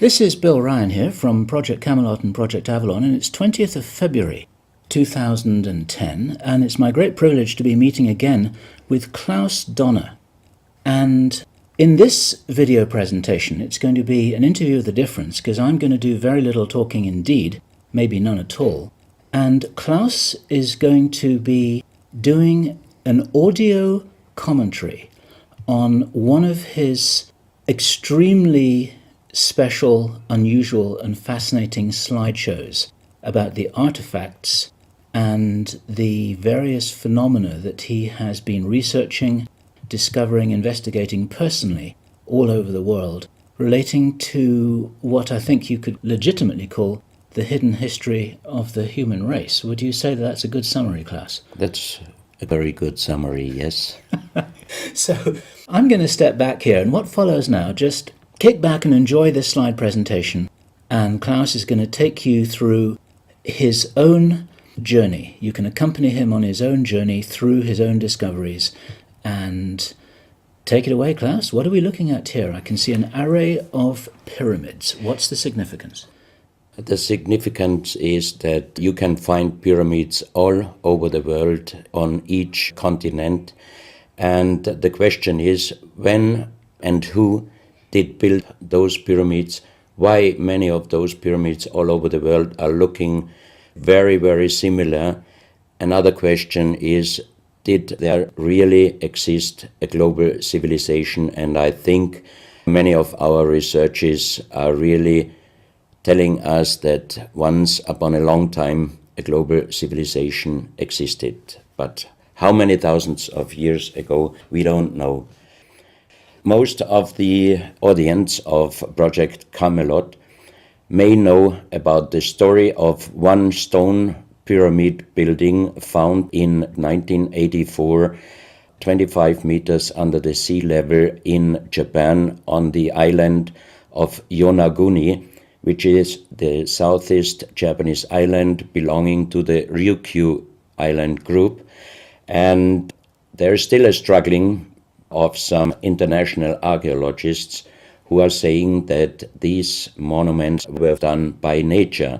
This is Bill Ryan here from Project Camelot and Project Avalon, and it's 20th of February 2010, and it's my great privilege to be meeting again with Klaus Donner. And in this video presentation, it's going to be an interview of the difference, because I'm going to do very little talking indeed, maybe none at all. And Klaus is going to be doing an audio commentary on one of his extremely special, unusual and fascinating slideshows about the artifacts and the various phenomena that he has been researching, discovering, investigating personally all over the world, relating to what I think you could legitimately call the hidden history of the human race. Would you say that that's a good summary, Klaus? That's a very good summary, yes. So I'm going to step back here, and what follows now, just kick back and enjoy this slide presentation, and Klaus is going to take you through his own journey. You can accompany him on his own journey through his own discoveries. And take it away, Klaus. What are we looking at here? I can see an array of pyramids. What's the significance? The significance is that you can find pyramids all over the world on each continent. And the question is, when and who did build those pyramids? Why many of those pyramids all over the world are looking very, very similar? Another question is, did there really exist a global civilization? And I think many of our researchers are really telling us that once upon a long time a global civilization existed. But how many thousands of years ago, we don't know. Most of the audience of Project Camelot may know about the story of one stone pyramid building found in 1984, 25 meters under the sea level in Japan on the island of Yonaguni, which is the southeast Japanese island belonging to the Ryukyu island group. And there is still a struggling of some international archaeologists who are saying that these monuments were done by nature.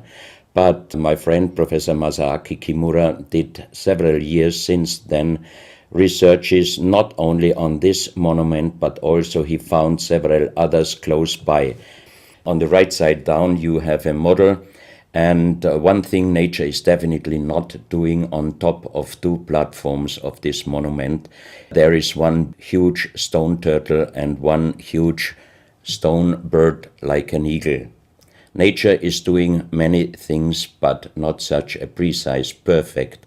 But my friend Professor Masaaki Kimura did several years since then researches not only on this monument, but also he found several others close by. On the right side down you have a model, and one thing nature is definitely not doing on top of two platforms of this monument. There is one huge stone turtle and one huge stone bird like an eagle. Nature is doing many things, but not such a precise, perfect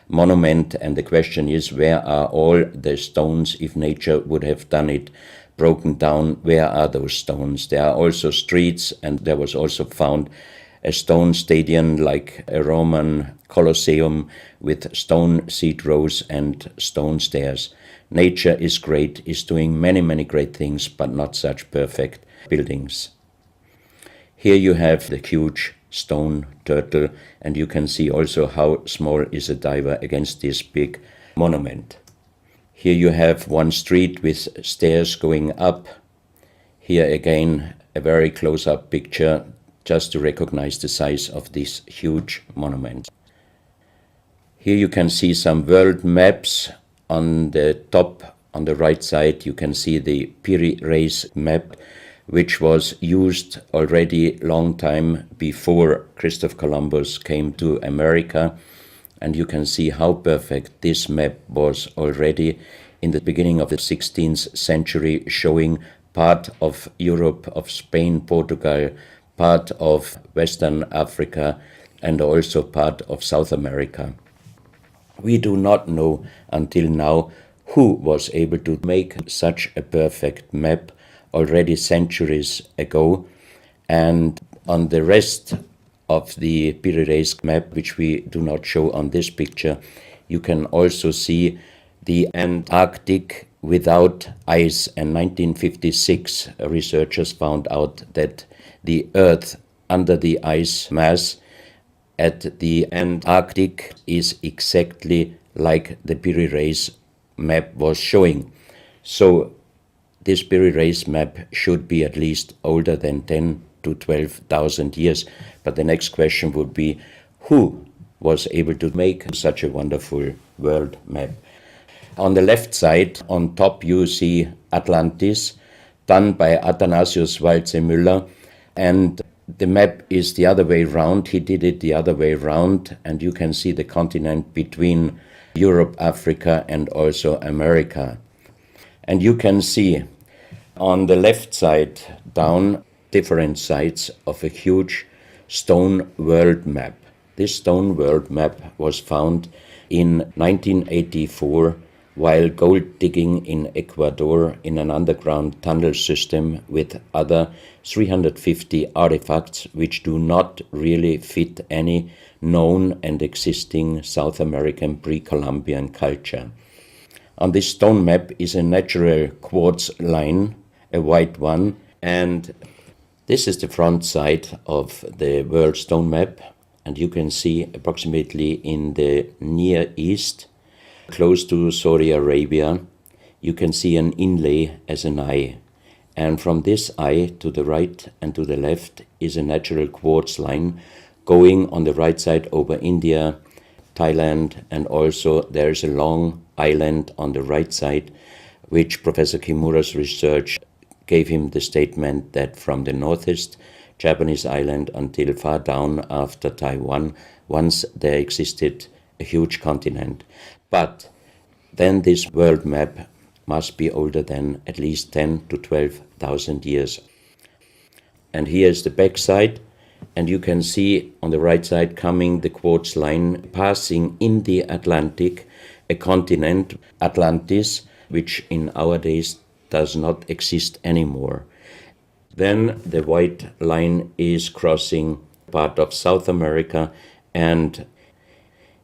monument. And the question is, where are all the stones? If nature would have done it broken down, where are those stones? There are also streets, and there was also found a stone stadium like a Roman Colosseum with stone seat rows and stone stairs. Nature is great, is doing many, many great things, but not such perfect buildings. Here you have the huge stone turtle, and you can see also how small is a diver against this big monument. Here you have one street with stairs going up. Here again a very close-up picture just to recognize the size of this huge monument. Here you can see some world maps. On the top, on the right side, you can see the Piri Reis map, which was used already long time before Christopher Columbus came to America. And you can see how perfect this map was already in the beginning of the 16th century, showing part of Europe, of Spain, Portugal, part of Western Africa, and also part of South America. We do not know until now who was able to make such a perfect map already centuries ago. And on the rest of the Piri Reis map, which we do not show on this picture, you can also see the Antarctic without ice. In 1956, researchers found out that the Earth under the ice mass at the Antarctic is exactly like the Piri Reis map was showing. So this Piri Reis map should be at least older than 10 to 12,000 years. But the next question would be, who was able to make such a wonderful world map? On the left side, on top, you see Atlantis, done by Athanasius Walzemüller, and the map is the other way round. He did it the other way round, and you can see the continent between Europe, Africa, and also America. And you can see on the left side down different sides of a huge stone world map. This stone world map was found in 1984 while gold digging in Ecuador in an underground tunnel system with other 350 artifacts which do not really fit any known and existing South American pre-Columbian culture. On this stone map is a natural quartz line, a white one, and this is the front side of the world stone map, and you can see approximately in the Near East, close to Saudi Arabia, you can see an inlay as an eye. And from this eye to the right and to the left is a natural quartz line going on the right side over India, Thailand, and also there is a long island on the right side, which Professor Kimura's research gave him the statement that from the northeast Japanese island until far down after Taiwan, once there existed a huge continent. But then this world map must be older than at least 10 to 12,000 years. And here is the back side, and you can see on the right side coming the quartz line passing in the Atlantic, a continent, Atlantis, which in our days does not exist anymore. Then the white line is crossing part of South America, and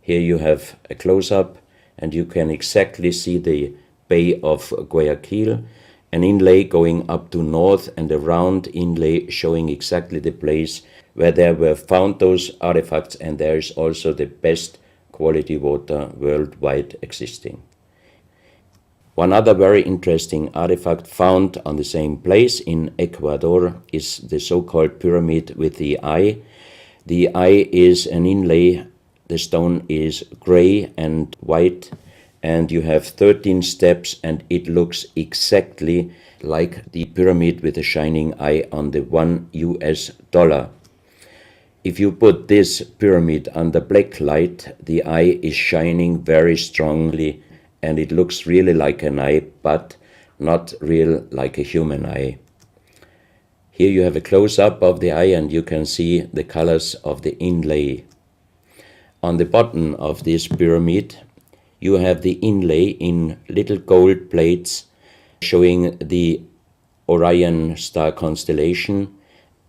here you have a close-up, and you can exactly see the Bay of Guayaquil, an inlay going up to north, and a round inlay showing exactly the place where there were found those artifacts, and there is also the best quality water worldwide existing. One other very interesting artifact found on the same place in Ecuador is the so-called pyramid with the eye. The eye is an inlay. The stone is gray and white, and you have 13 steps, and it looks exactly like the pyramid with a shining eye on the $1. If you put this pyramid under black light, the eye is shining very strongly, and it looks really like an eye, but not real like a human eye. Here you have a close-up of the eye, and you can see the colors of the inlay. On the bottom of this pyramid, you have the inlay in little gold plates showing the Orion star constellation,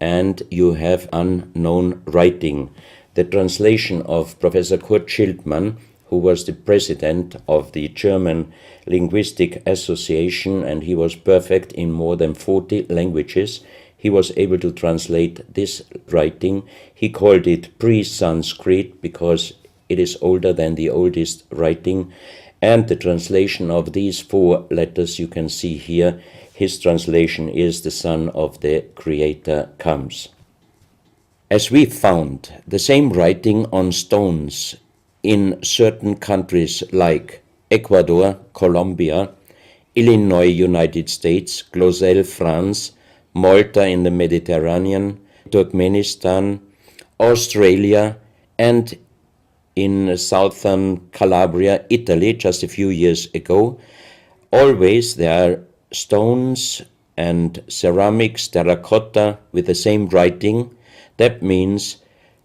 and you have unknown writing. The translation of Professor Kurt Schildmann, who was the president of the German Linguistic Association, and he was perfect in more than 40 languages. He was able to translate this writing. He called it pre-Sanskrit because it is older than the oldest writing. And the translation of these 4 letters you can see here, his translation is "the Son of the Creator comes." As we found the same writing on stones in certain countries like Ecuador, Colombia, Illinois, United States, Clausel, France, Malta in the Mediterranean, Turkmenistan, Australia, and in southern Calabria, Italy, just a few years ago. Always there are stones and ceramics, terracotta with the same writing. That means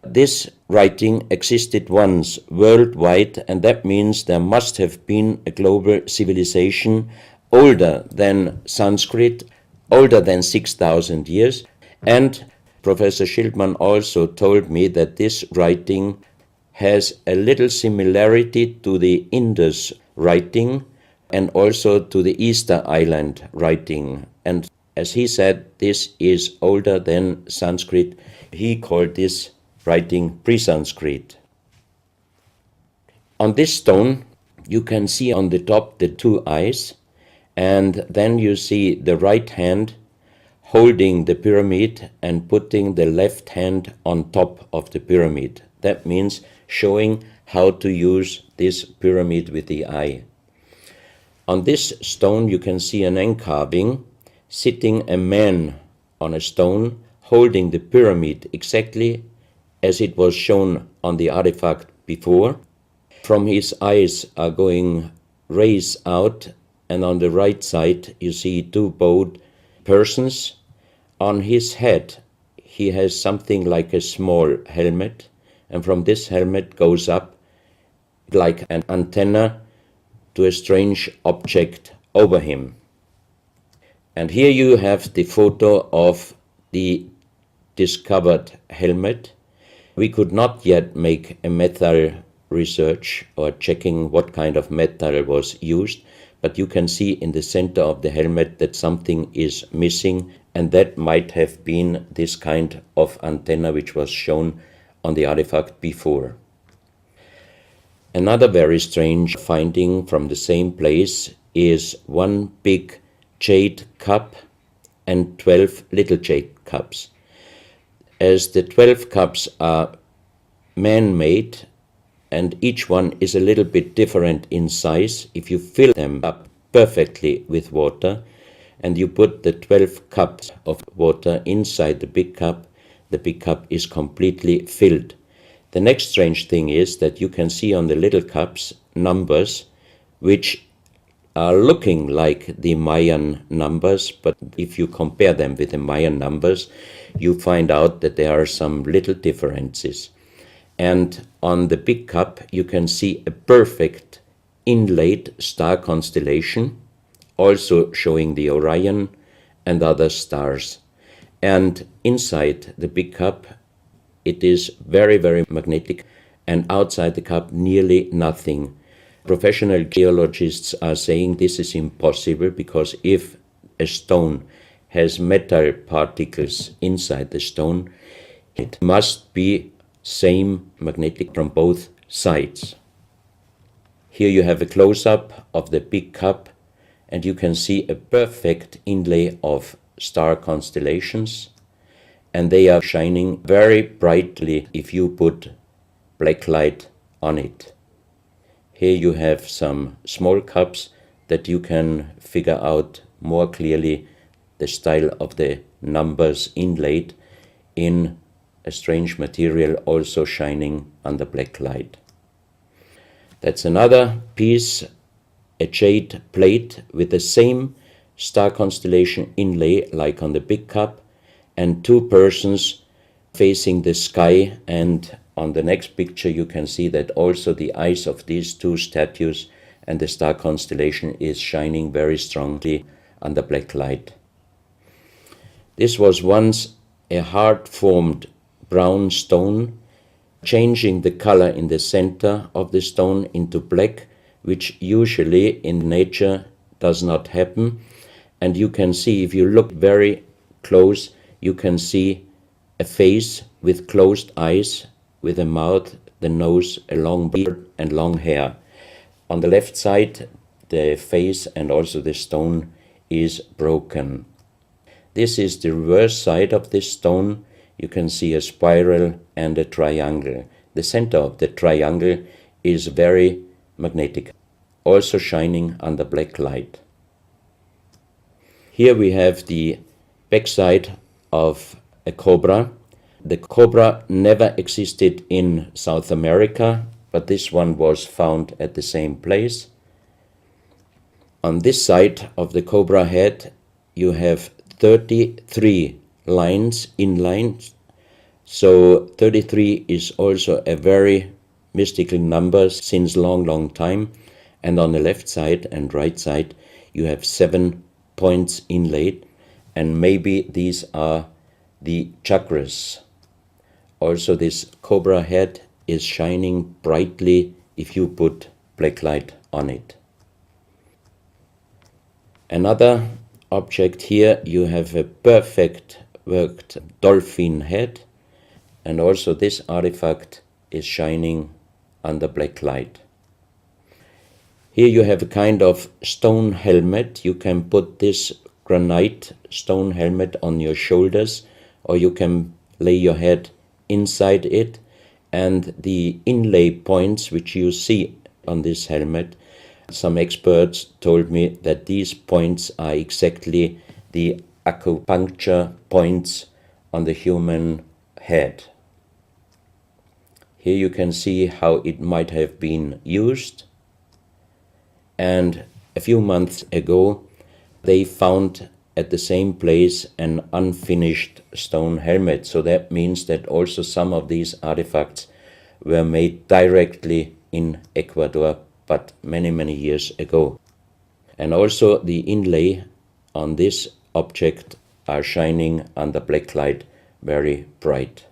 this writing existed once worldwide, and that means there must have been a global civilization older than Sanskrit, older than 6,000 years. And Professor Schildmann also told me that this writing has a little similarity to the Indus writing and also to the Easter Island writing. And as he said, this is older than Sanskrit. He called this writing pre-Sanskrit. On this stone, you can see on the top the 2 eyes, and then you see the right hand holding the pyramid and putting the left hand on top of the pyramid. That means showing how to use this pyramid with the eye. On this stone you can see an encarving, sitting a man on a stone holding the pyramid exactly as it was shown on the artifact before. From his eyes are going rays out, and on the right side you see two bowed persons. On his head he has something like a small helmet, and from this helmet goes up like an antenna to a strange object over him. And here you have the photo of the discovered helmet. We could not yet make a metal research or checking what kind of metal was used, but you can see in the center of the helmet that something is missing, and that might have been this kind of antenna which was shown on the artifact before. Another very strange finding from the same place is one big jade cup and 12 little jade cups. As the 12 cups are man-made and each one is a little bit different in size, if you fill them up perfectly with water and you put the 12 cups of water inside the big cup is completely filled. The next strange thing is that you can see on the little cups numbers which are looking like the Mayan numbers, but if you compare them with the Mayan numbers, you find out that there are some little differences. And on the big cup you can see a perfect inlaid star constellation, also showing the Orion and other stars. And inside the big cup it is very, very magnetic, and outside the cup nearly nothing. Professional geologists are saying this is impossible because if a stone has metal particles inside the stone, it must be same magnetic from both sides. Here you have a close-up of the big cup and you can see a perfect inlay of star constellations, and they are shining very brightly if you put black light on it. Here you have some small cups that you can figure out more clearly the style of the numbers inlaid in a strange material also shining under black light. That's another piece, a jade plate with the same star constellation inlay like on the big cup, and two persons facing the sky, and on the next picture you can see that also the eyes of these two statues and the star constellation is shining very strongly under black light. This was once a hard-formed brown stone, changing the color in the center of the stone into black, which usually in nature does not happen. And you can see, if you look very close, you can see a face with closed eyes, with a mouth, the nose, a long beard and long hair. On the left side, the face and also the stone is broken. This is the reverse side of this stone. You can see a spiral and a triangle. The center of the triangle is very magnetic, also shining under black light. Here we have the backside of a cobra. The cobra never existed in South America, but this one was found at the same place. On this side of the cobra head you have 33 lines in lines. So 33 is also a very mystical number since long time. And on the left side and right side you have 7 points inlaid, and maybe these are the chakras. Also this cobra head is shining brightly if you put black light on it. Another object here, you have a perfect worked dolphin head, and also this artifact is shining under black light. Here you have a kind of stone helmet. You can put this granite stone helmet on your shoulders, or you can lay your head inside it, and the inlay points which you see on this helmet, some experts told me that these points are exactly the acupuncture points on the human head. Here you can see how it might have been used, and a few months ago they found at the same place an unfinished stone helmet. So that means that also some of these artifacts were made directly in Ecuador, but many, many years ago. And also the inlay on this object are shining under black light very bright.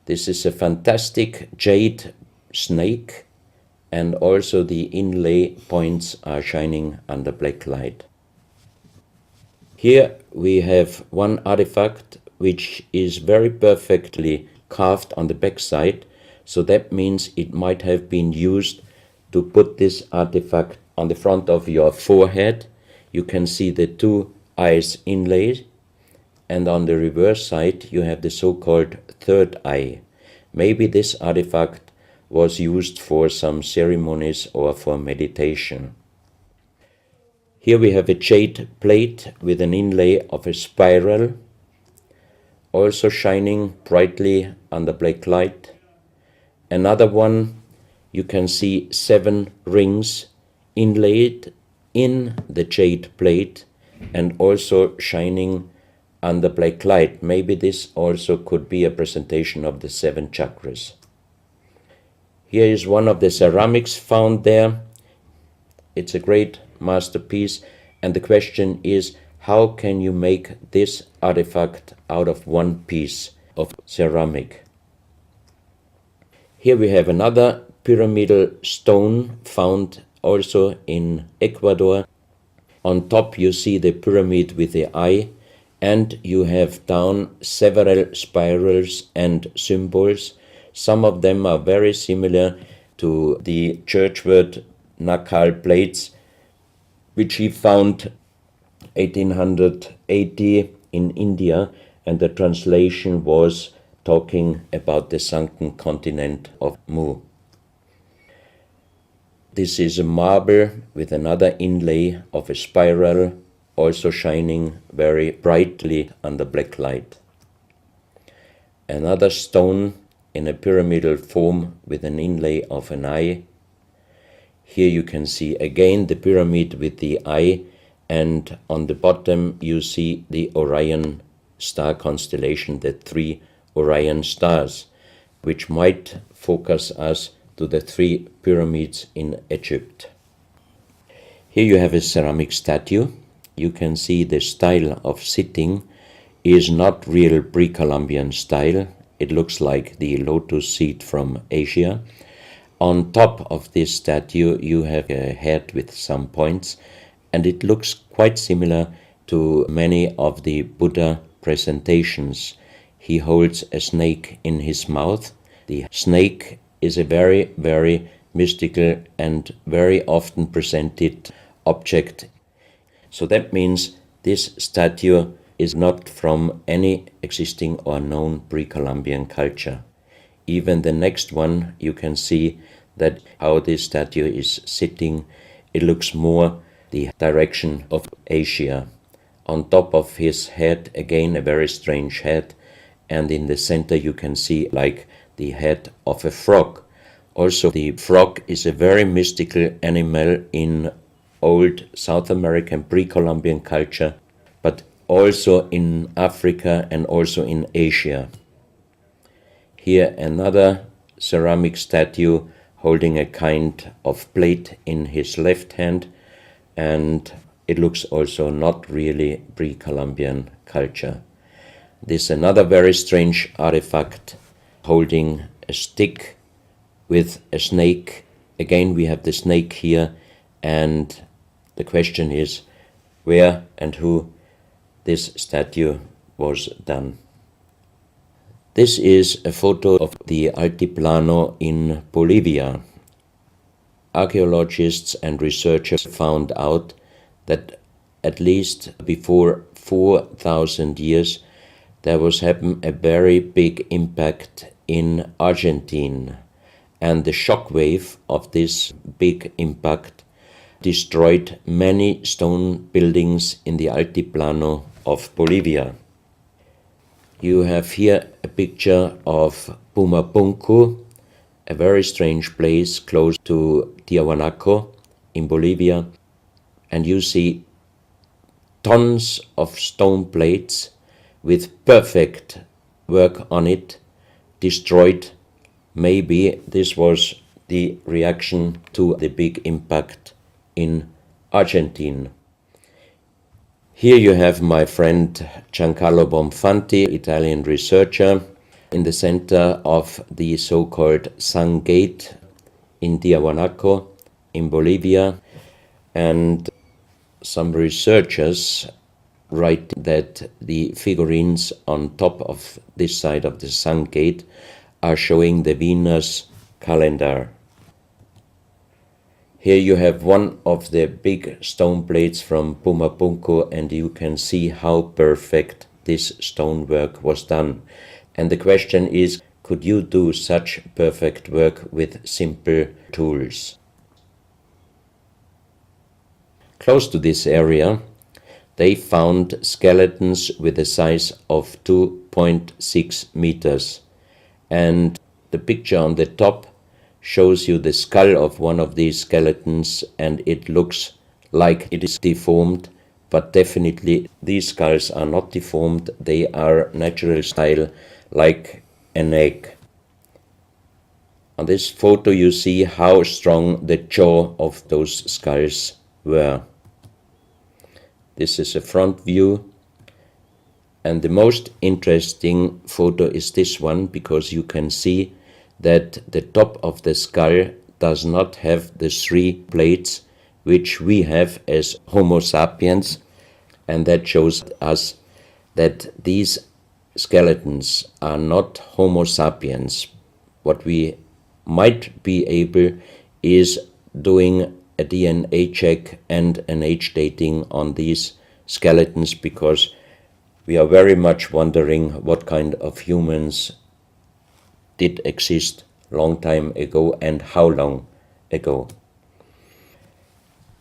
This is a fantastic jade snake, and also the inlay points are shining under black light. Here we have one artifact which is very perfectly carved on the back side, so that means it might have been used to put this artifact on the front of your forehead. You can see the two eyes inlaid, and on the reverse side you have the so-called third eye. Maybe this artifact was used for some ceremonies or for meditation. Here we have a jade plate with an inlay of a spiral, also shining brightly under black light. Another one, you can see 7 rings inlaid in the jade plate and also shining under black light. Maybe this also could be a presentation of the 7 chakras. Here is one of the ceramics found there. It's a great masterpiece, and the question is, how can you make this artifact out of one piece of ceramic? Here we have another pyramidal stone found also in Ecuador. On top you see the pyramid with the eye, and you have down several spirals and symbols. Some of them are very similar to the churchward Nakal plates, which he found 1880 in India, and the translation was talking about the sunken continent of Mu. This is a marble with another inlay of a spiral, also shining very brightly under black light. Another stone in a pyramidal form with an inlay of an eye. Here you can see again the pyramid with the eye, and on the bottom you see the Orion star constellation, the 3 Orion stars, which might focus us to the 3 pyramids in Egypt. Here you have a ceramic statue. You can see the style of sitting is not real pre-Columbian style. It looks like the lotus seat from Asia. On top of this statue you have a head with some points, and it looks quite similar to many of the Buddha presentations. He holds a snake in his mouth. The snake is a very, very mystical and very often presented object. So that means this statue is not from any existing or known pre-Columbian culture. Even the next one, you can see that how this statue is sitting, it looks more the direction of Asia. On top of his head, again a very strange head, and in the center you can see like the head of a frog. Also the frog is a very mystical animal in old South American pre-Columbian culture, but also in Africa and also in Asia. Here another ceramic statue holding a kind of plate in his left hand, and it looks also not really pre-Columbian culture. This another very strange artifact holding a stick with a snake. Again we have the snake here, and the question is where and who this statue was done. This is a photo of the Altiplano in Bolivia. Archaeologists and researchers found out that at least before 4,000 years, there was happen a very big impact in Argentina, and the shock wave of this big impact destroyed many stone buildings in the Altiplano of Bolivia. You have here a picture of Pumapunku, a very strange place close to Tiahuanaco in Bolivia, and you see tons of stone plates with perfect work on it destroyed. Maybe this was the reaction to the big impact in Argentina. Here you have my friend Giancarlo Bonfanti, Italian researcher, in the center of the so-called Sun Gate in Tiahuanaco in Bolivia, and some researchers write that the figurines on top of this side of the Sun Gate are showing the Venus calendar. Here you have one of the big stone plates from Pumapunku, and you can see how perfect this stonework was done. And the question is, could you do such perfect work with simple tools? Close to this area, they found skeletons with a size of 2.6 meters. And the picture on the top shows you the skull of one of these skeletons, and it looks like it is deformed, but definitely these skulls are not deformed. They are natural style, like an egg. On this photo you see how strong the jaw of those skulls were. This is a front view, and the most interesting photo is this one, because you can see that the top of the skull does not have the three plates which we have as Homo sapiens, and that shows us that these skeletons are not Homo sapiens. What we might be able is doing a DNA check and an age dating on these skeletons, because we are very much wondering what kind of humans did exist long time ago and how long ago.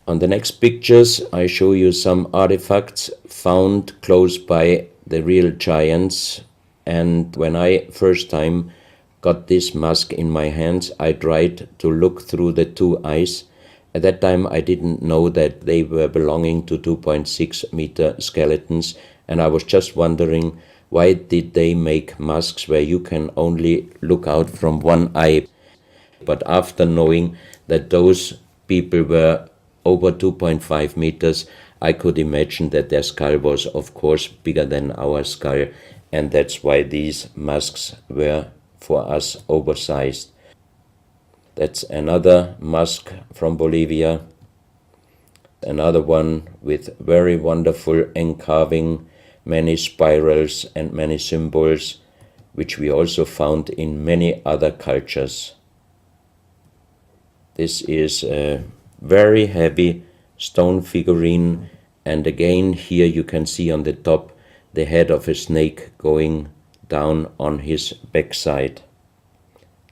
On the next pictures I show you some artifacts found close by the real giants, and when I first time got this mask in my hands, I tried to look through the two eyes. At that time I didn't know that they were belonging to 2.6 meter skeletons, and I was just wondering, why did they make masks where you can only look out from one eye? But after knowing that those people were over 2.5 meters, I could imagine that their skull was of course bigger than our skull, and that's why these masks were for us oversized. That's another mask from Bolivia, another one with very wonderful encarving, many spirals and many symbols, which we also found in many other cultures. This is a very heavy stone figurine, and again here you can see on the top the head of a snake going down on his backside.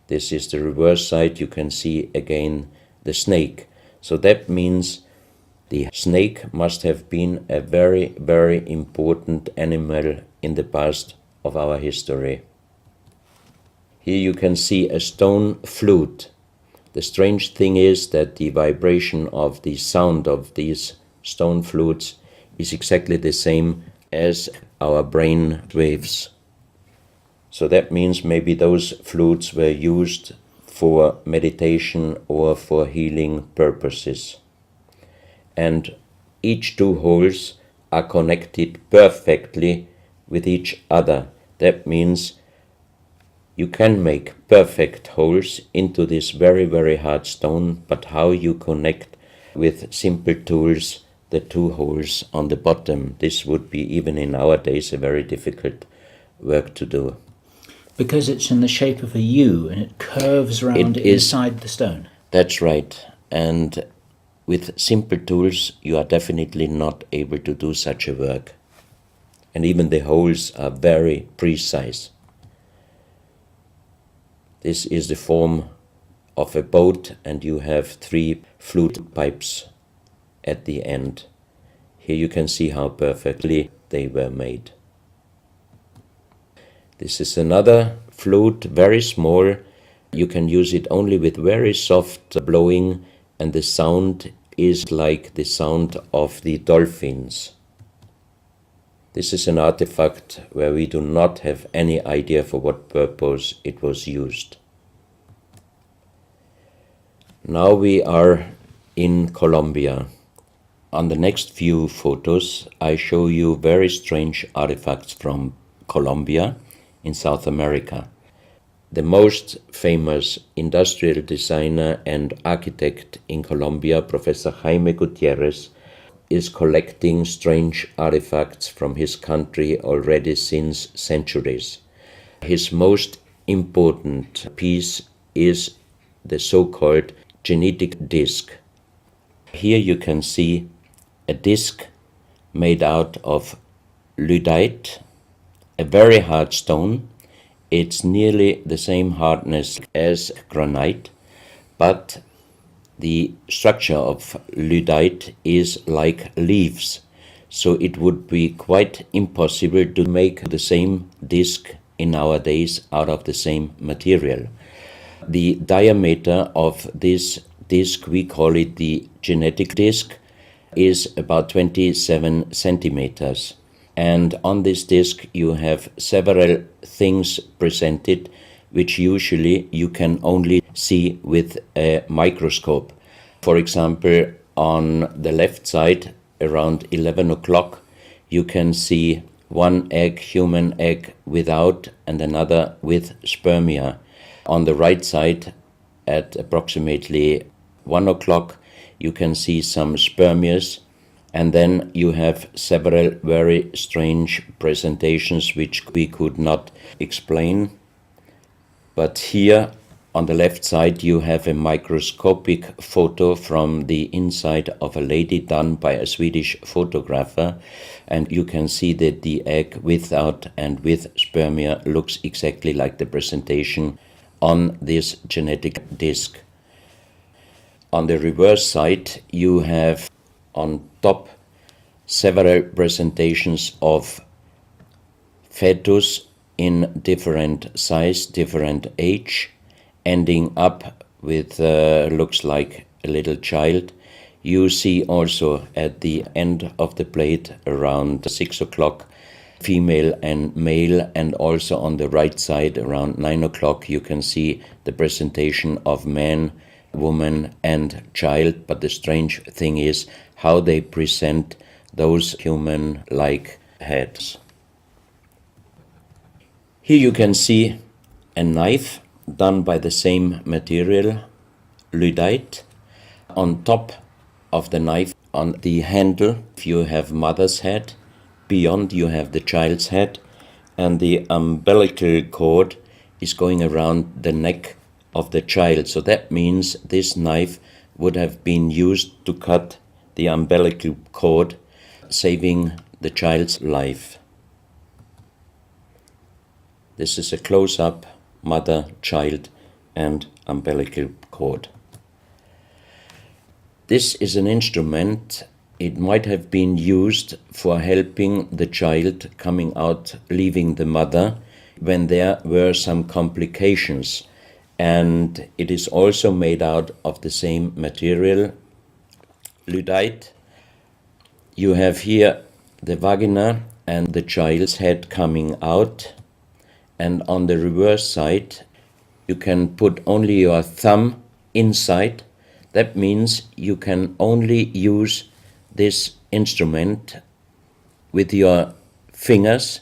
This is the reverse side. You can see again the snake. So that means the snake must have been a very, very important animal in the past of our history. Here you can see a stone flute. The strange thing is that the vibration of the sound of these stone flutes is exactly the same as our brain waves. So that means maybe those flutes were used for meditation or for healing purposes. And each two holes are connected perfectly with each other. That means you can make perfect holes into this very, very hard stone, but how you connect with simple tools the two holes on the bottom, this would be even in our days a very difficult work to do. Because it's in the shape of a U and it curves around inside the stone. That's right. And with simple tools you are definitely not able to do such a work. And even the holes are very precise. This is the form of a boat, and you have 3 flute pipes at the end. Here you can see how perfectly they were made. This is another flute, very small. You can use it only with very soft blowing, and the sound is like the sound of the dolphins. This is an artifact where we do not have any idea for what purpose it was used. Now we are in Colombia. On the next few photos, I show you very strange artifacts from Colombia in South America. The most famous industrial designer and architect in Colombia, Professor Jaime Gutierrez, is collecting strange artifacts from his country already since centuries. His most important piece is the so-called genetic disc. Here you can see a disc made out of lyddite, a very hard stone. It's nearly the same hardness as granite, but the structure of lyddite is like leaves, so it would be quite impossible to make the same disc in our days out of the same material. The diameter of this disc, we call it the genetic disc, is about 27 centimeters. And on this disc you have several things presented which usually you can only see with a microscope. For example, on the left side, around 11 o'clock, you can see one egg, human egg, without, and another with spermia. On the right side, at approximately 1 o'clock, you can see some spermias, and then you have several very strange presentations which we could not explain. But here on the left side you have a microscopic photo from the inside of a lady done by a Swedish photographer, and you can see that the egg without and with spermia looks exactly like the presentation on this genetic disc. On the reverse side you have on top several presentations of fetus in different size, different age, ending up with looks like a little child. You see also at the end of the plate around 6 o'clock female and male, and also on the right side around 9 o'clock you can see the presentation of man, woman and child. But the strange thing is how they present those human-like heads. Here you can see a knife done by the same material, lyddite. On top of the knife, on the handle, you have mother's head. Beyond you have the child's head, and the umbilical cord is going around the neck of the child. So that means this knife would have been used to cut the umbilical cord, saving the child's life. This is a close-up mother, child and umbilical cord. This is an instrument. It might have been used for helping the child coming out, leaving the mother, when there were some complications. And it is also made out of the same material, lyddite. You have here the vagina and the child's head coming out, and on the reverse side you can put only your thumb inside. That means you can only use this instrument with your fingers,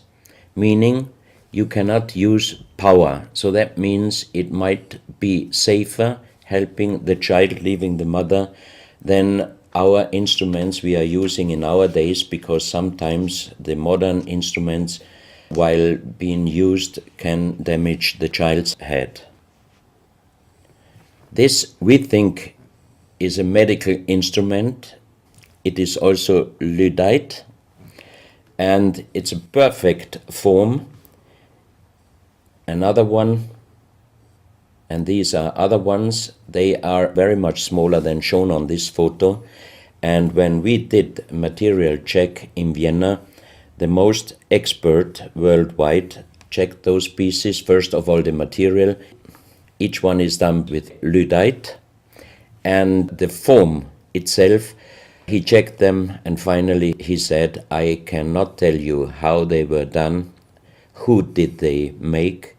meaning you cannot use power. So that means it might be safer helping the child leaving the mother than our instruments we are using in our days, because sometimes the modern instruments, while being used, can damage the child's head. This, we think, is a medical instrument. It is also lyddite, and it's a perfect form. Another one, and these are other ones, they are very much smaller than shown on this photo. And when we did a material check in Vienna, the most expert worldwide checked those pieces. First of all, the material. Each one is done with lyddite, and the form itself, he checked them, and finally he said, I cannot tell you how they were done, who did they make,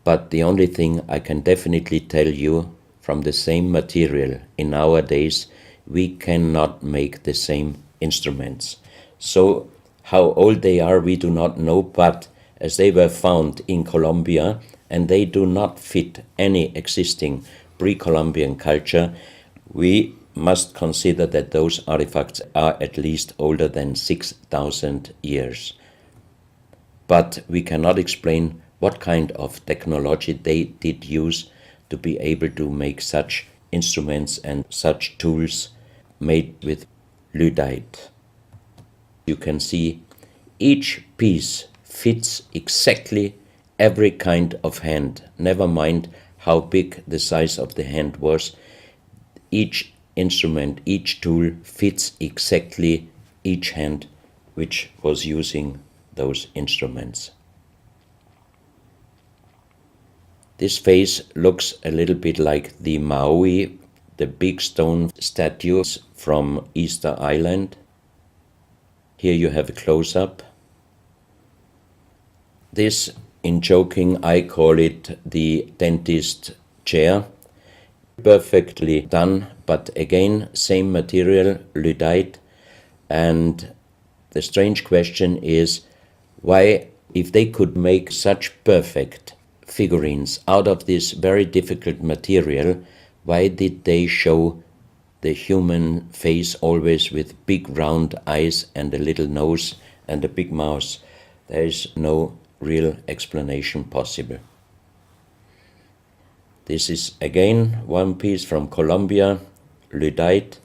but the only thing I can definitely tell you, from the same material in our days, we cannot make the same instruments. So how old they are, we do not know, but as they were found in Colombia and they do not fit any existing pre-Columbian culture, we must consider that those artifacts are at least older than 6,000 years. But we cannot explain what kind of technology they did use to be able to make such instruments and such tools made with lyddite. You can see each piece fits exactly every kind of hand, never mind how big the size of the hand was. Each instrument, each tool fits exactly each hand which was using those instruments. This face looks a little bit like the Maui, the big stone statues from Easter Island. Here you have a close-up. This, in joking, I call it the dentist chair. Perfectly done, but again, same material, lyddite. And the strange question is, why, if they could make such perfect figurines out of this very difficult material, why did they show the human face always with big round eyes and a little nose and a big mouth? There is no real explanation possible. This is again one piece from Colombia, lyddite.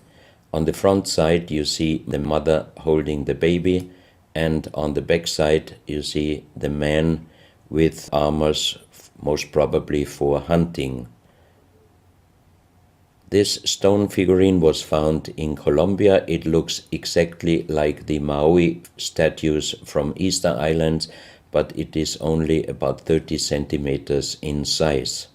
On the front side you see the mother holding the baby, and on the back side you see the man with armors, most probably for hunting. This stone figurine was found in Colombia. It looks exactly like the Maui statues from Easter Islands, but it is only about 30 centimeters in size.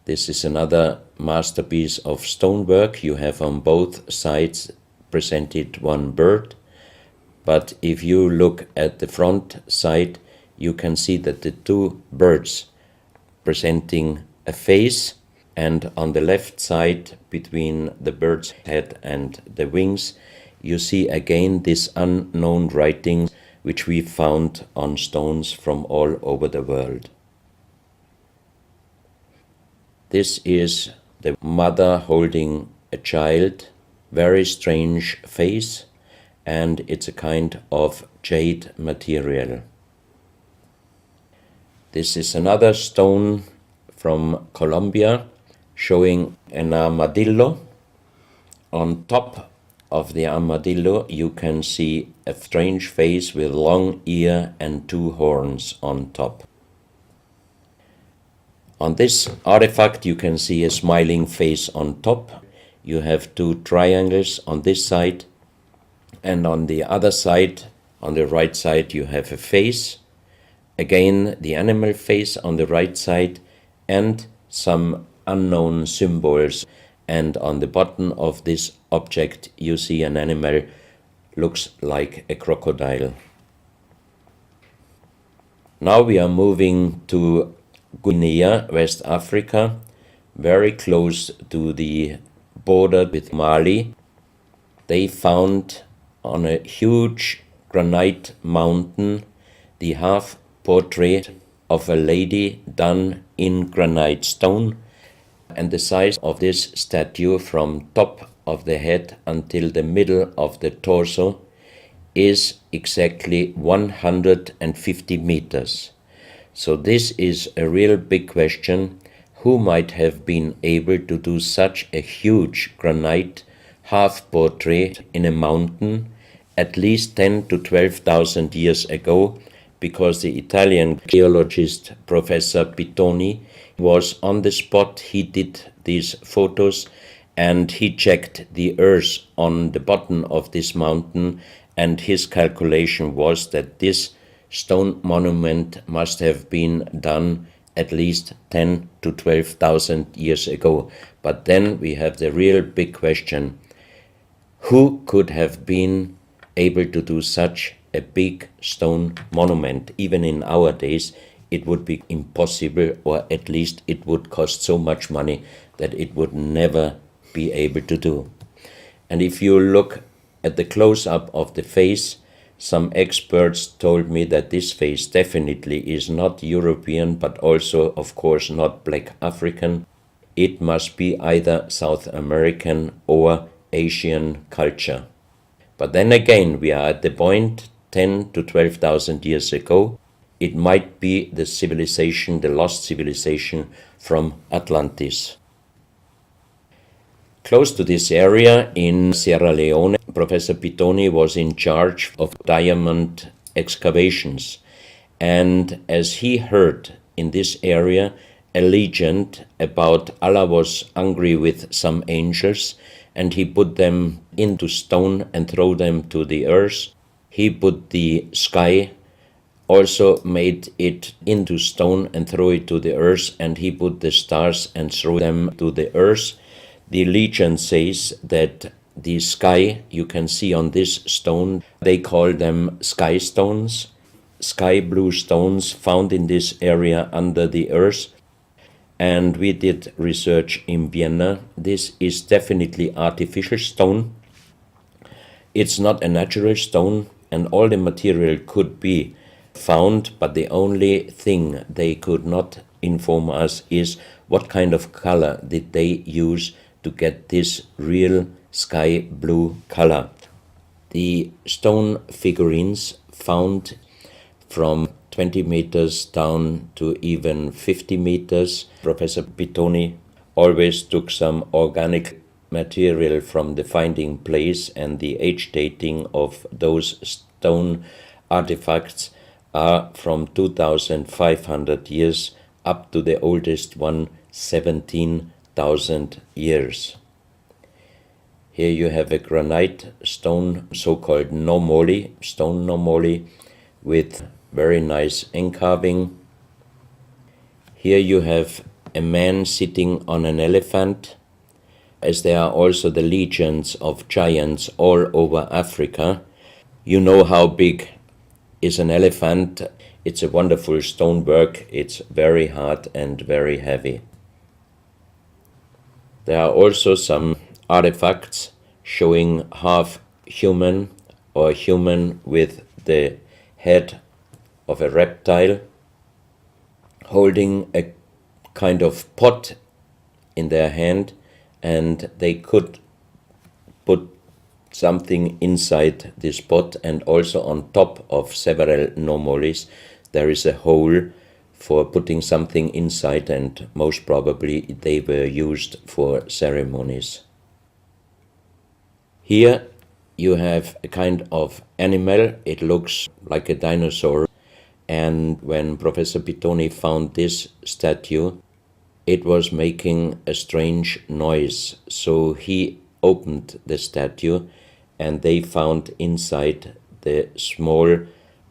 This is another masterpiece of stonework. You have on both sides presented one bird, but if you look at the front side, you can see that the two birds presenting a face, and on the left side, between the bird's head and the wings, you see again this unknown writing which we found on stones from all over the world. This is the mother holding a child, very strange face, and it's a kind of jade material. This is another stone from Colombia showing an armadillo. On top of the armadillo you can see a strange face with long ear and two horns on top. On this artifact you can see a smiling face on top. You have two triangles on this side, and on the other side, on the right side, you have a face. Again, the animal face on the right side, and some unknown symbols. And on the bottom of this object you see an animal, looks like a crocodile. Now we are moving to Guinea, West Africa, very close to the border with Mali. They found on a huge granite mountain the half portrait of a lady done in granite stone, and the size of this statue from top of the head until the middle of the torso is exactly 150 meters. So this is a real big question. who might have been able to do such a huge granite half-portrait in a mountain at least 10 to 12,000 years ago, because the Italian geologist Professor Pittoni was on the spot. He did these photos and he checked the earth on the bottom of this mountain, and his calculation was that this stone monument must have been done at least 10 to 12,000 years ago. But then we have the real big question: who could have been able to do such a big stone monument? Even in our days, it would be impossible, or at least it would cost so much money that it would never be able to do. And if you look at the close-up of the face, some experts told me that this face definitely is not European, but also, of course, not Black African. It must be either South American or Asian culture. But then again, we are at the point 10 to 12,000 years ago. It might be the civilization, the lost civilization from Atlantis. Close to this area in Sierra Leone, Professor Pittoni was in charge of diamond excavations. And as he heard in this area a legend about Allah was angry with some angels, and he put them into stone and throw them to the earth. He put the sky, also made it into stone and throw it to the earth, and he put the stars and threw them to the earth. The legend says that the sky you can see on this stone, they call them sky stones, sky blue stones found in this area under the earth. And we did research in Vienna. This is definitely artificial stone. It's not a natural stone, and all the material could be found, but the only thing they could not inform us is what kind of color did they use to get this real sky blue color. The stone figurines found from 20 meters down to even 50 meters. Professor Pittoni always took some organic material from the finding place, and the age dating of those stone artifacts are from 2,500 years up to the oldest one, 17,000 years. Here you have a granite stone, so-called nomoli, stone nomoli, with very nice encarving. Here you have a man sitting on an elephant, as there are also the legends of giants all over Africa. You know how big is an elephant. It's a wonderful stonework. It's very hard and very heavy. There are also some artifacts showing half human or human with the head of a reptile, holding a kind of pot in their hand, and they could put something inside this pot, and also on top of several nomolis there is a hole for putting something inside, and most probably they were used for ceremonies. Here you have a kind of animal. It looks like a dinosaur, and when Professor Pittoni found this statue, it was making a strange noise. So he opened the statue, and they found inside the small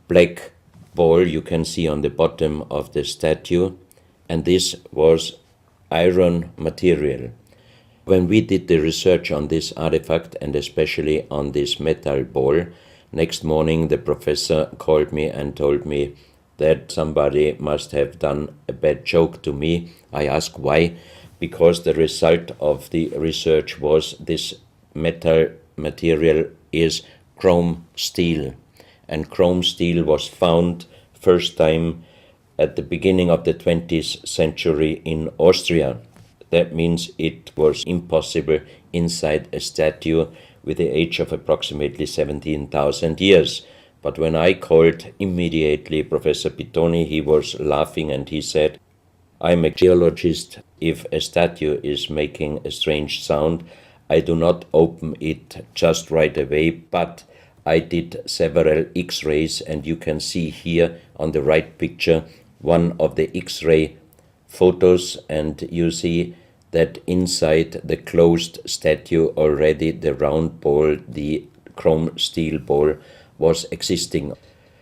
black ball you can see on the bottom of the statue, and this was iron material. When we did the research on this artifact, and especially on this metal ball, next morning the professor called me and told me that somebody must have done a bad joke to me. I asked why, because the result of the research was this metal material is chrome steel, and chrome steel was found first time at the beginning of the 20th century in Austria. That means it was impossible inside a statue with the age of approximately 17,000 years. But when I called immediately Professor Pittoni, he was laughing and he said, I'm a geologist. If a statue is making a strange sound, I do not open it just right away, but I did several X-rays, and you can see here on the right picture one of the X-ray photos, and you see that inside the closed statue already the round ball, the chrome steel ball, was existing.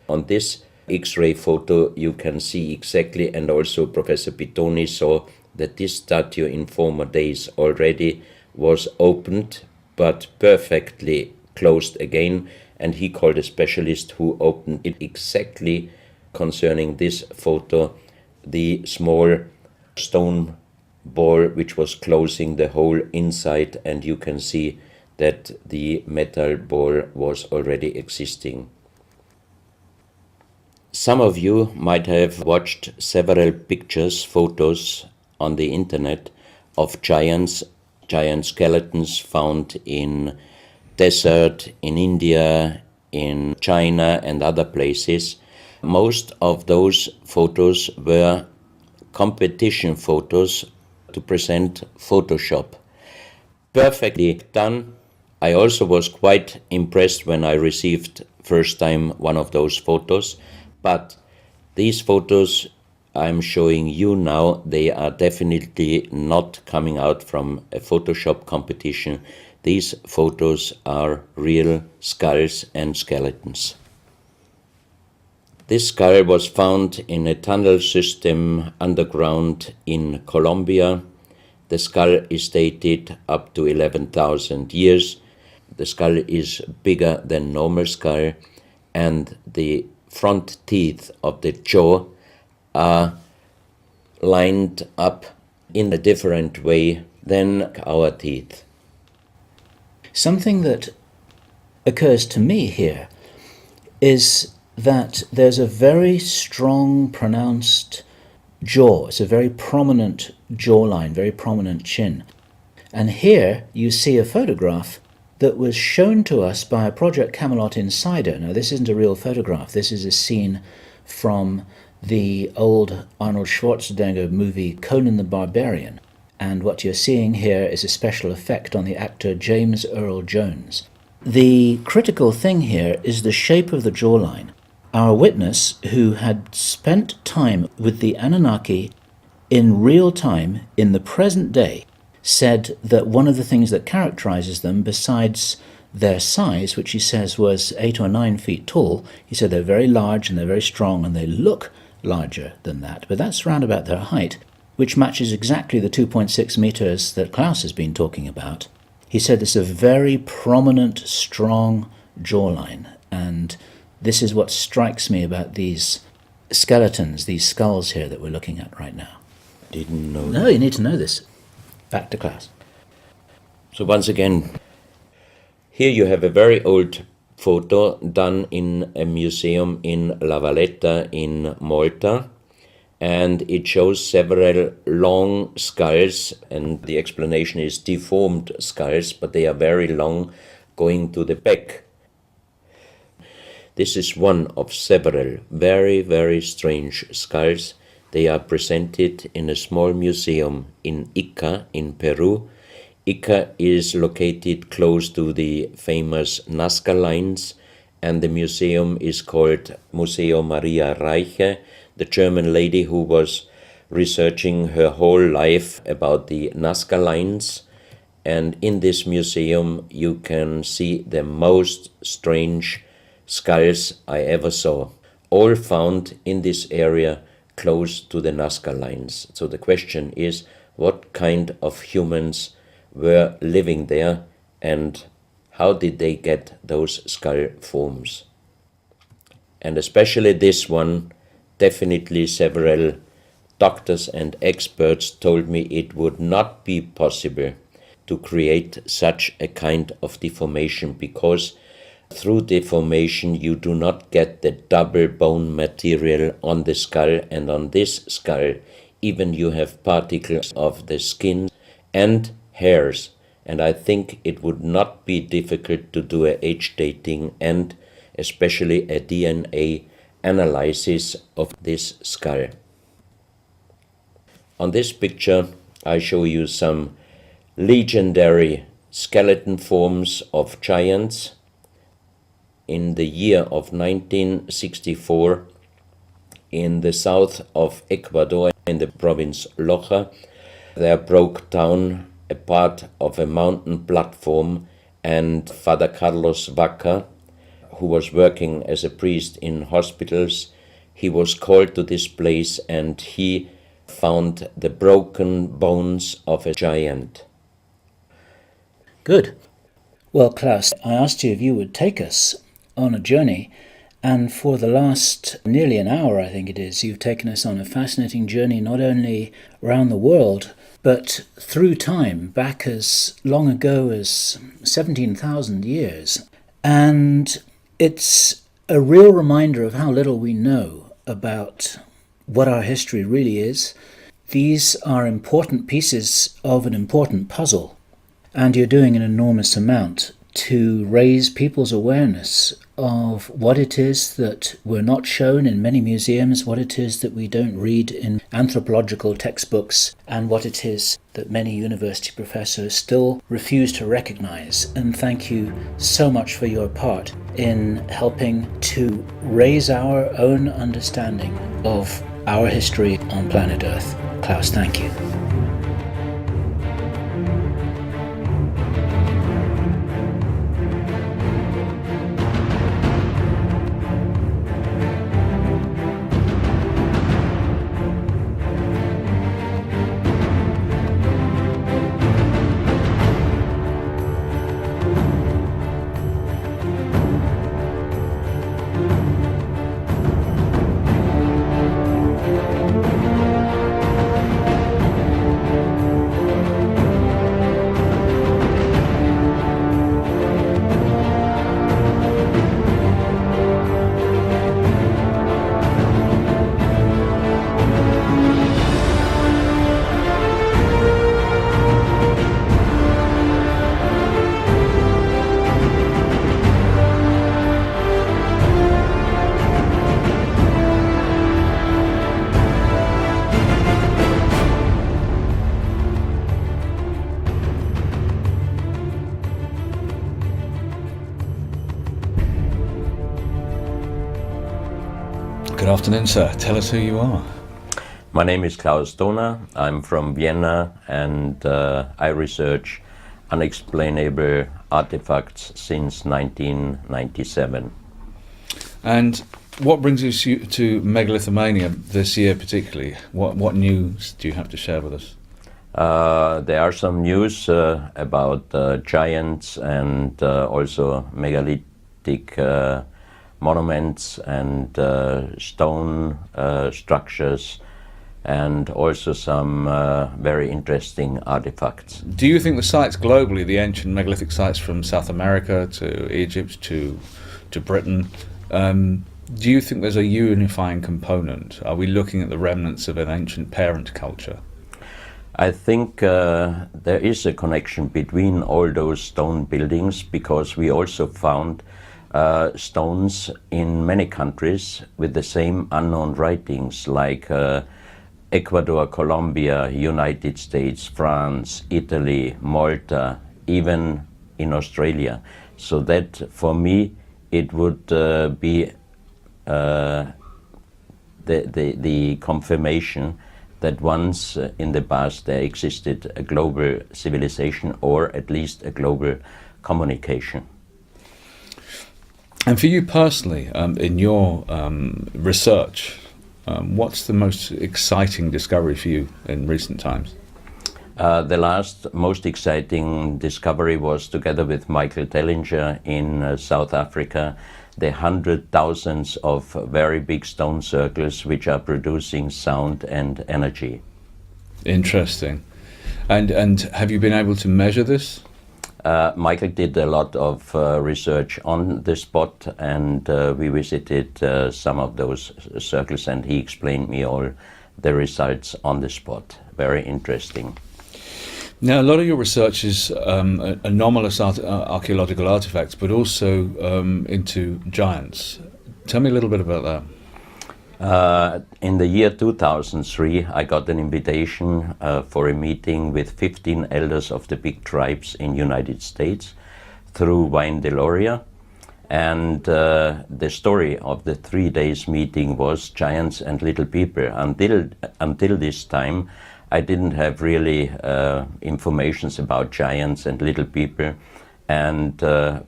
On this X-ray photo you can see exactly, and also Professor Pitoni saw, that this statue in former days already was opened but perfectly closed again, and he called a specialist who opened it exactly concerning this photo, the small stone ball which was closing the hole inside, and you can see that the metal ball was already existing. Some of you might have watched several pictures, photos on the internet of giant skeletons found in desert, in India, in China and other places. Most of those photos were competition photos to present Photoshop. Perfectly done. I also was quite impressed when I received first time one of those photos, but these photos I'm showing you now, they are definitely not coming out from a Photoshop competition. These photos are real skulls and skeletons. This skull was found in a tunnel system underground in Colombia. The skull is dated up to 11,000 years. The skull is bigger than normal skull, and the front teeth of the jaw are lined up in a different way than our teeth. Something that occurs to me here is that there's a very strong, pronounced jaw. It's a very prominent jawline, very prominent chin. And here you see a photograph that was shown to us by a Project Camelot insider. Now, this isn't a real photograph. This is a scene from the old Arnold Schwarzenegger movie Conan the Barbarian. And what you're seeing here is a special effect on the actor James Earl Jones. The critical thing here is the shape of the jawline. Our witness, who had spent time with the Anunnaki in real time, in the present day, said that one of the things that characterizes them, besides their size, which he says was 8 or 9 feet tall, he said they're very large and they're very strong and they look larger than that, but that's round about their height, which matches exactly the 2.6 meters that Klaus has been talking about. He said it's a very prominent, strong jawline, and this is what strikes me about these skeletons, these skulls here that we're looking at right now. Didn't know. No, you need to know this. Back to Klaus. So once again, here you have a very old photo done in a museum in La Valletta in Malta, and it shows several long skulls, and the explanation is deformed skulls, but they are very long, going to the back. This is one of several very, very strange skulls. They are presented in a small museum in Ica in Peru. Ica is located close to the famous Nazca lines, and the museum is called Museo Maria Reiche, the German lady who was researching her whole life about the Nazca lines. And in this museum you can see the most strange skulls I ever saw, all found in this area close to the Nazca lines. So the question is, what kind of humans were living there, and how did they get those skull forms? And especially this one, definitely several doctors and experts told me it would not be possible to create such a kind of deformation, because through deformation you do not get the double bone material on the skull, and on this skull even you have particles of the skin and hairs, and I think it would not be difficult to do a age dating and especially a DNA analysis of this skull. On this picture, I show you some legendary skeleton forms of giants. In the year of 1964, in the south of Ecuador, in the province Loja, there broke down a part of a mountain platform, and Father Carlos Vaca, who was working as a priest in hospitals, he was called to this place and he found the broken bones of a giant. Good. Well, Klaus, I asked you if you would take us on a journey, and for the last nearly an hour, I think it is, you've taken us on a fascinating journey not only around the world, but through time, back as long ago as 17,000 years. And it's a real reminder of how little we know about what our history really is. These are important pieces of an important puzzle, and you're doing an enormous amount to raise people's awareness of what it is that we're not shown in many museums, what it is that we don't read in anthropological textbooks, and what it is that many university professors still refuse to recognize. And thank you so much for your part in helping to raise our own understanding of our history on planet Earth. Klaus, thank you. Good afternoon, sir. Tell us who you are. My name is Klaus Donner. I'm from Vienna, and I research unexplainable artifacts since 1997. And what brings you to megalithomania this year particularly? What news do you have to share with us? There are some news about giants and also megalithic monuments and stone structures, and also some very interesting artifacts. Do you think the sites globally, the ancient megalithic sites from South America to Egypt to Britain, do you think there's a unifying component? Are we looking at the remnants of an ancient parent culture? I think there is a connection between all those stone buildings, because we also found stones in many countries with the same unknown writings, like Ecuador, Colombia, United States, France, Italy, Malta, even in Australia. So that, for me, it would be the confirmation that once in the past there existed a global civilization, or at least a global communication. And for you personally, in your research, what's the most exciting discovery for you in recent times? The last most exciting discovery was, together with Michael Tellinger in South Africa, the 100,000s of very big stone circles which are producing sound and energy. Interesting. And have you been able to measure this? Michael did a lot of research on the spot, and we visited some of those circles, and he explained me all the results on the spot. Very interesting. Now, a lot of your research is anomalous archaeological artifacts, but also into giants. Tell me a little bit about that. In the year 2003, I got an invitation for a meeting with 15 elders of the big tribes in United States through Wine Deloria. And the story of the 3 days meeting was giants and little people. Until this time, I didn't have really informations about giants and little people. And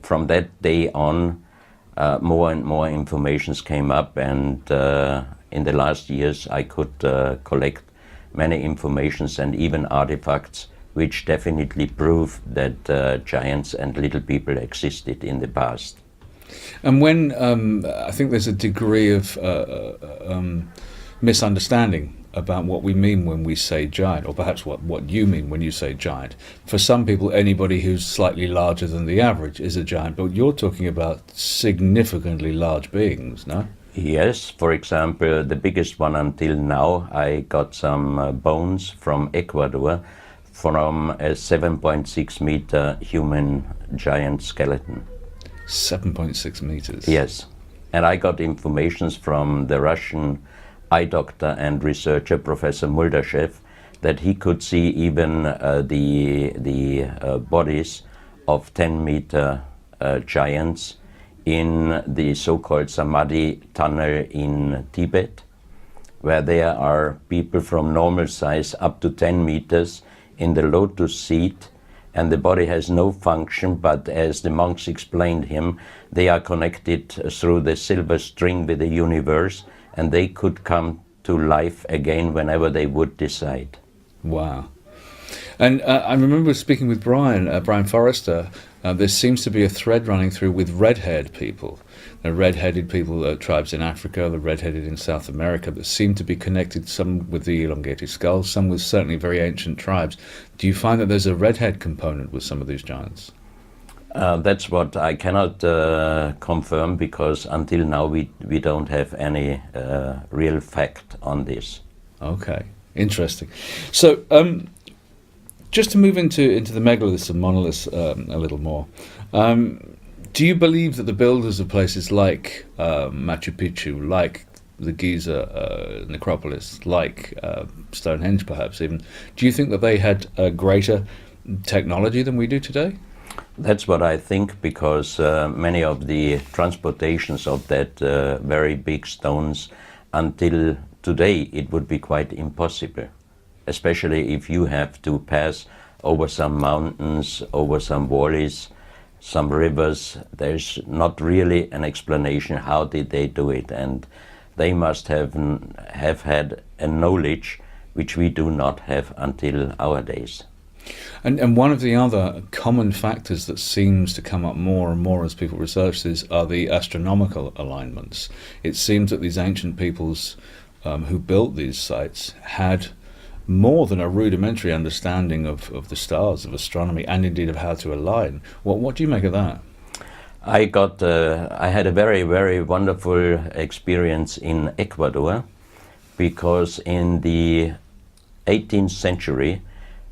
from that day on, more and more informations came up, and in the last years I could collect many informations and even artifacts which definitely prove that giants and little people existed in the past. And when I think there's a degree of misunderstanding about what we mean when we say giant, or perhaps what you mean when you say giant. For some people, anybody who's slightly larger than the average is a giant, but you're talking about significantly large beings, no? Yes, for example, the biggest one until now, I got some bones from Ecuador from a 7.6 meter human giant skeleton. 7.6 meters? Yes, and I got informations from the Russian eye doctor and researcher, Professor Muldashev, that he could see even the bodies of 10-meter giants in the so-called Samadhi tunnel in Tibet, where there are people from normal size up to 10 meters in the lotus seat, and the body has no function, but as the monks explained him, they are connected through the silver string with the universe, and they could come to life again whenever they would decide. Wow. And I remember speaking with Brian Forrester. There seems to be a thread running through with red-haired people. The red-headed people, tribes in Africa, the red-headed in South America, that seem to be connected, some with the elongated skulls, some with certainly very ancient tribes. Do you find that there's a red-head component with some of these giants? That's what I cannot confirm, because until now we don't have any real fact on this. Okay, interesting. So just to move into the megaliths and monoliths a little more, do you believe that the builders of places like Machu Picchu, like the Giza necropolis, like Stonehenge perhaps even, do you think that they had a greater technology than we do today? That's what I think, because many of the transportations of that very big stones until today, it would be quite impossible, especially if you have to pass over some mountains, over some valleys, some rivers. There's not really an explanation how did they do it, and they must have had a knowledge which we do not have until our days. And one of the other common factors that seems to come up more and more as people research this are the astronomical alignments. It seems that these ancient peoples who built these sites had more than a rudimentary understanding of the stars, of astronomy, and indeed of how to align. What do you make of that? I had a very, very wonderful experience in Ecuador, because in the 18th century,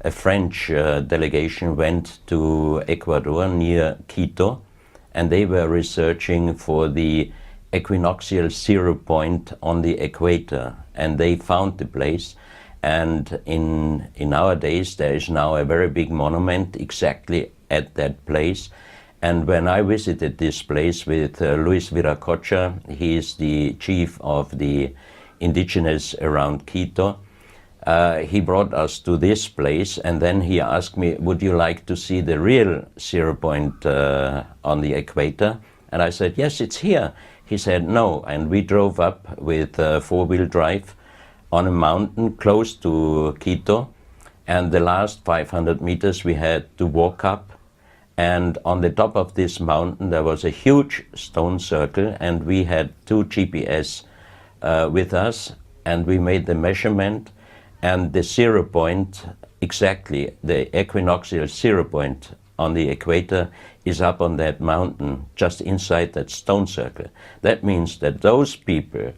a French delegation went to Ecuador near Quito, and they were researching for the equinoctial zero point on the equator, and they found the place. And in our days, there is now a very big monument exactly at that place. And when I visited this place with Luis Viracocha, he is the chief of the indigenous around Quito, he brought us to this place, and then he asked me, would you like to see the real zero point on the equator? And I said, yes, it's here. He said, no. And we drove up with four-wheel drive on a mountain close to Quito, and the last 500 meters we had to walk up. And on the top of this mountain there was a huge stone circle, and we had two GPS with us, and we made the measurement. And the zero point, exactly, the equinoctial zero point on the equator is up on that mountain, just inside that stone circle. That means that those people,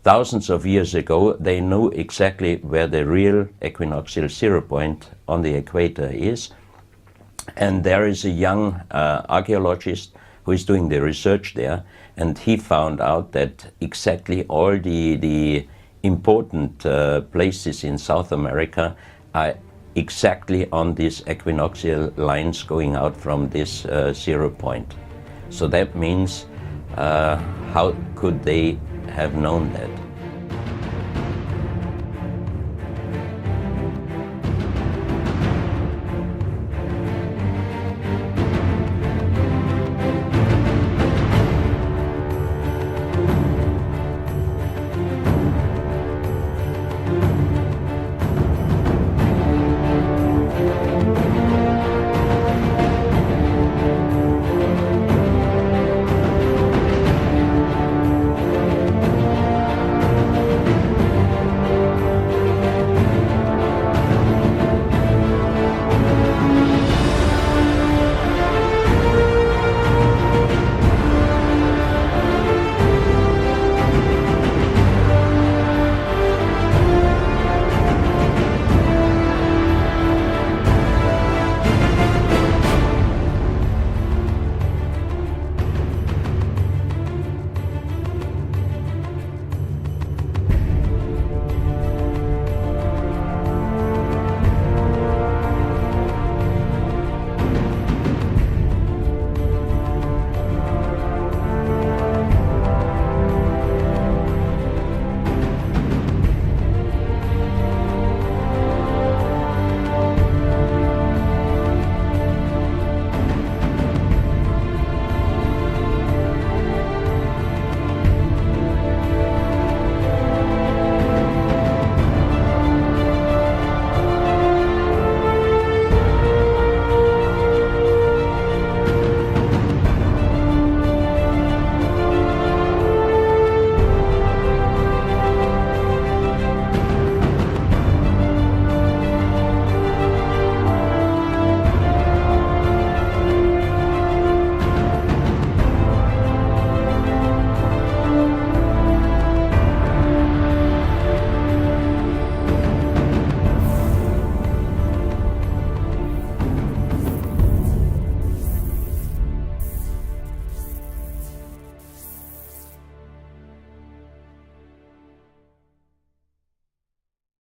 thousands of years ago, they knew exactly where the real equinoctial zero point on the equator is. And there is a young archaeologist who is doing the research there, And he found out that exactly all the important places in South America are exactly on these equinoxial lines going out from this 0 point. So that means, how could they have known that?